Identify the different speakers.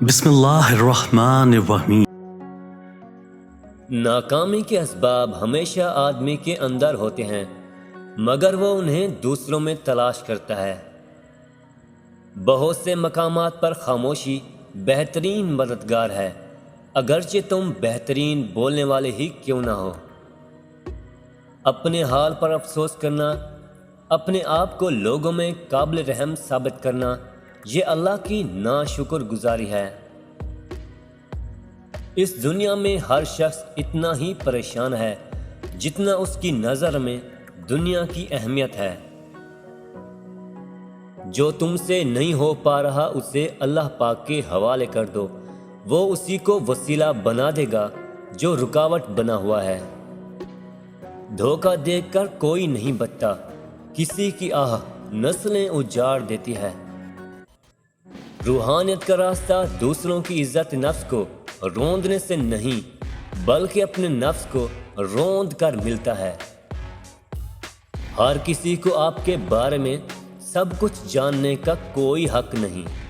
Speaker 1: بسم اللہ الرحمن الرحیم۔
Speaker 2: ناکامی کے اسباب ہمیشہ آدمی کے اندر ہوتے ہیں، مگر وہ انہیں دوسروں میں تلاش کرتا ہے۔ بہت سے مقامات پر خاموشی بہترین مددگار ہے، اگرچہ تم بہترین بولنے والے ہی کیوں نہ ہو۔ اپنے حال پر افسوس کرنا، اپنے آپ کو لوگوں میں قابل رحم ثابت کرنا، یہ اللہ کی ناشکر گزاری ہے۔ اس دنیا میں ہر شخص اتنا ہی پریشان ہے جتنا اس کی نظر میں دنیا کی اہمیت ہے۔ جو تم سے نہیں ہو پا رہا اسے اللہ پاک کے حوالے کر دو، وہ اسی کو وسیلہ بنا دے گا جو رکاوٹ بنا ہوا ہے۔ دھوکہ دیکھ کر کوئی نہیں بچتا، کسی کی آہ نسلیں اجاڑ دیتی ہے۔ روحانیت کا راستہ دوسروں کی عزت نفس کو روندنے سے نہیں بلکہ اپنے نفس کو روند کر ملتا ہے۔ ہر کسی کو آپ کے بارے میں سب کچھ جاننے کا کوئی حق نہیں۔